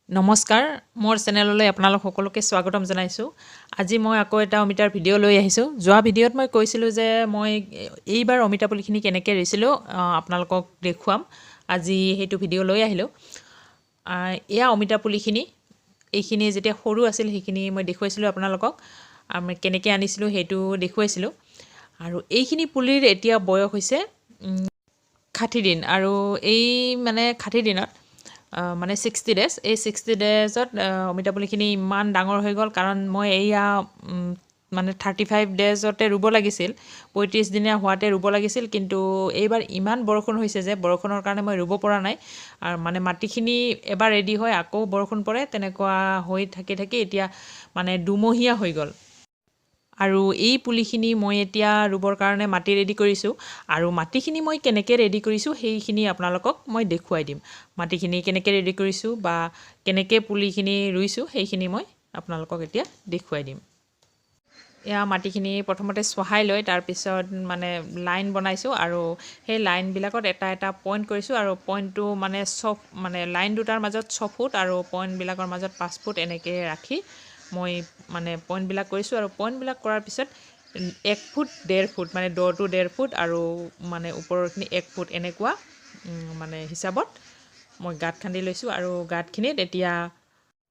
নমস্কাৰ মোৰ চেনেললৈ আপোনালোক সকলোকে স্বাগতম জনাইছোঁ। আজি মই আকৌ এটা অমিতাৰ ভিডিঅ' লৈ আহিছোঁ। যোৱা ভিডিঅ'ত মই কৈছিলোঁ যে মই এইবাৰ অমিতা পুলিখিনি কেনেকৈ ৰুইছিলোঁ আপোনালোকক দেখুৱাম। আজি সেইটো ভিডিঅ' লৈ আহিলোঁ। এয়া অমিতা পুলিখিনি, এইখিনি যেতিয়া সৰু আছিল সেইখিনি মই দেখুৱাইছিলোঁ আপোনালোকক। আমি কেনেকৈ আনিছিলোঁ সেইটো দেখুৱাইছিলোঁ। আৰু এইখিনি পুলিৰ এতিয়া বয়স হৈছে 60 দিন। আৰু এই মানে 60 দিনত মানে 60 ডেজ, এই 60 ডেজত অমিতা পুলিখিনি ইমান ডাঙৰ হৈ গ'ল। কাৰণ মই এইয়া মানে 35 ডেজতে ৰুব লাগিছিল, 35 দিনীয়া হোৱাতে ৰুব লাগিছিল। কিন্তু এইবাৰ ইমান বৰষুণ হৈছে যে বৰষুণৰ কাৰণে মই ৰুব পৰা নাই। আৰু মানে মাটিখিনি এবাৰ ৰেডি হয় আকৌ বৰষুণ পৰে, তেনেকুৱা হৈ থাকি এতিয়া মানে দুমহীয়া হৈ গ'ল। আৰু এই পুলিখিনি মই এতিয়া ৰুবৰ কাৰণে মাটি ৰেডি কৰিছোঁ। আৰু মাটিখিনি মই কেনেকৈ ৰেডি কৰিছোঁ সেইখিনি আপোনালোকক মই দেখুৱাই দিম। মাটিখিনি কেনেকৈ ৰেডি কৰিছোঁ বা কেনেকৈ পুলিখিনি ৰুইছোঁ সেইখিনি মই আপোনালোকক এতিয়া দেখুৱাই দিম। এয়া মাটিখিনি প্ৰথমতে চহাই লৈ তাৰপিছত মানে লাইন বনাইছোঁ। আৰু সেই লাইনবিলাকত এটা এটা পইণ্ট কৰিছোঁ। আৰু পইণ্টটো মানে লাইন দুটাৰ মাজত 6 ফুট আৰু পইণ্টবিলাকৰ মাজত 5 ফুট এনেকৈ ৰাখি মই মানে পইণ্টবিলাক কৰিছোঁ। আৰু পইণ্টবিলাক কৰাৰ পিছত 1 ফুট 1.5 ফুট মানে দ'টো 1.5 ফুট আৰু মানে ওপৰৰখিনি 1 ফুট এনেকুৱা মানে হিচাপত মই গাঁত খান্দি লৈছোঁ। আৰু গাঁতখিনিত এতিয়া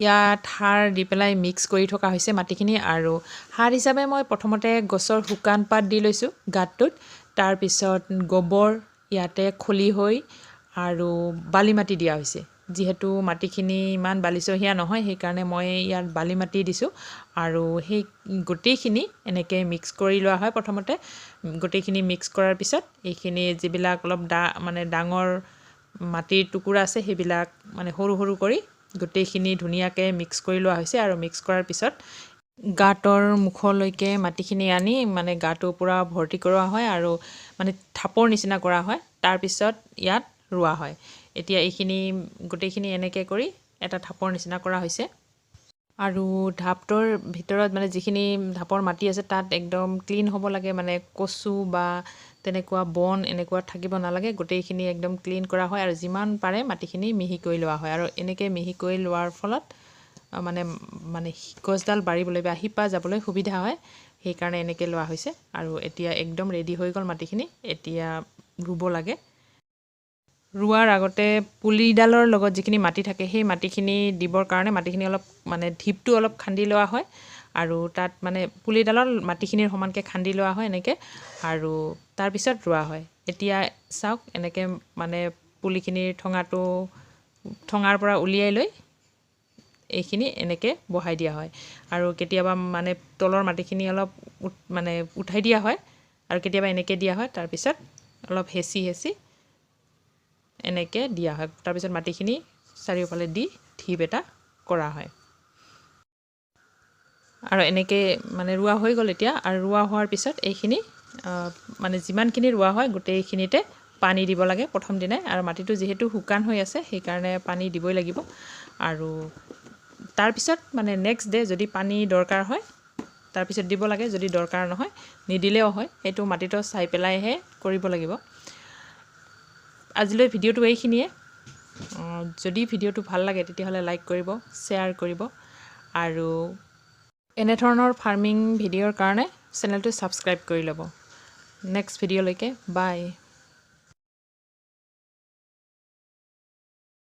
ইয়াত সাৰ দি পেলাই মিক্স কৰি থকা হৈছে মাটিখিনি। আৰু সাৰ হিচাপে মই প্ৰথমতে গছৰ শুকান পাত দি লৈছোঁ গাঁতটোত। তাৰপিছত গোবৰ ইয়াতে খলিহৈ আৰু বালি মাটি দিয়া হৈছে। যিহেতু মাটিখিনি ইমান বালিচহীয়া নহয় সেইকাৰণে মই ইয়াত বালি মাটি দিছোঁ। আৰু সেই গোটেইখিনি এনেকৈ মিক্স কৰি লোৱা হয়। প্ৰথমতে গোটেইখিনি মিক্স কৰাৰ পিছত এইখিনি যিবিলাক অলপ মানে ডাঙৰ মাটিৰ টুকুৰা আছে সেইবিলাক মানে সৰু সৰু কৰি গোটেইখিনি ধুনীয়াকৈ মিক্স কৰি লোৱা হৈছে। আৰু মিক্স কৰাৰ পিছত গাঁতৰ মুখলৈকে মাটিখিনি আনি মানে গাঁটো পূৰা ভৰ্তি কৰোৱা হয় আৰু মানে ঢাপৰ নিচিনা কৰা হয়। তাৰপিছত ইয়াত ৰোৱা হয়। এতিয়া এইখিনি গোটেইখিনি এনেকৈ কৰি এটা ঢাপৰ নিচিনা কৰা হৈছে। আৰু ঢাপটোৰ ভিতৰত মানে যিখিনি ঢাপৰ মাটি আছে তাত একদম ক্লিন হ'ব লাগে, মানে কচু বা তেনেকুৱা বন এনেকুৱা থাকিব নালাগে। গোটেইখিনি একদম ক্লিন কৰা হয় আৰু যিমান পাৰে মাটিখিনি মিহি কৰি লোৱা হয়। আৰু এনেকৈ মিহি কৰি লোৱাৰ ফলত মানে মানে গছডাল বাঢ়িবলৈ বা শিপা যাবলৈ সুবিধা হয়, সেইকাৰণে এনেকৈ লোৱা হৈছে। আৰু এতিয়া একদম ৰেডি হৈ গ'ল মাটিখিনি, এতিয়া ৰুব লাগে। ৰোৱাৰ আগতে পুলিডালৰ লগত যিখিনি মাটি থাকে সেই মাটিখিনি দিবৰ কাৰণে মাটিখিনি অলপ মানে ঢিপটো অলপ খান্দি লোৱা হয়। আৰু তাত মানে পুলিডালৰ মাটিখিনিৰ সমানকৈ খান্দি লোৱা হয় এনেকৈ। আৰু তাৰপিছত ৰোৱা হয়। এতিয়া চাওক এনেকৈ মানে পুলিখিনিৰ ঠঙাৰ পৰা উলিয়াই লৈ এইখিনি এনেকৈ বহাই দিয়া হয়। আৰু কেতিয়াবা মানে তলৰ মাটিখিনি অলপ মানে উঠাই দিয়া হয় আৰু কেতিয়াবা এনেকৈ দিয়া হয়। তাৰপিছত অলপ হেঁচি এনেকৈ দিয়া হয়। তাৰপিছত মাটিখিনি চাৰিওফালে দি ঢিপ এটা কৰা হয়। আৰু এনেকৈ মানে ৰোৱা হৈ গ'ল এতিয়া। আৰু ৰোৱা হোৱাৰ পিছত এইখিনি মানে যিমানখিনি ৰোৱা হয় গোটেইখিনিতে পানী দিব লাগে প্ৰথম দিনাই। আৰু মাটিটো যিহেতু শুকান হৈ আছে সেইকাৰণে পানী দিবই লাগিব। আৰু তাৰপিছত মানে নেক্সট ডে যদি পানী দৰকাৰ হয় তাৰপিছত দিব লাগে, যদি দৰকাৰ নহয় নিদিলেও হয়। সেইটো মাটিটো চাই পেলাইহে কৰিব লাগিব। আজিলৈ ভিডিঅ'টো এইখিনিয়ে। যদি ভিডিঅ'টো ভাল লাগে তেতিয়াহ'লে লাইক কৰিব, শ্বেয়াৰ কৰিব। আৰু এনেধৰণৰ ফাৰ্মিং ভিডিঅ'ৰ কাৰণে চেনেলটো ছাবস্ক্ৰাইব কৰি ল'ব। নেক্সট ভিডিঅ'লৈকে বাই।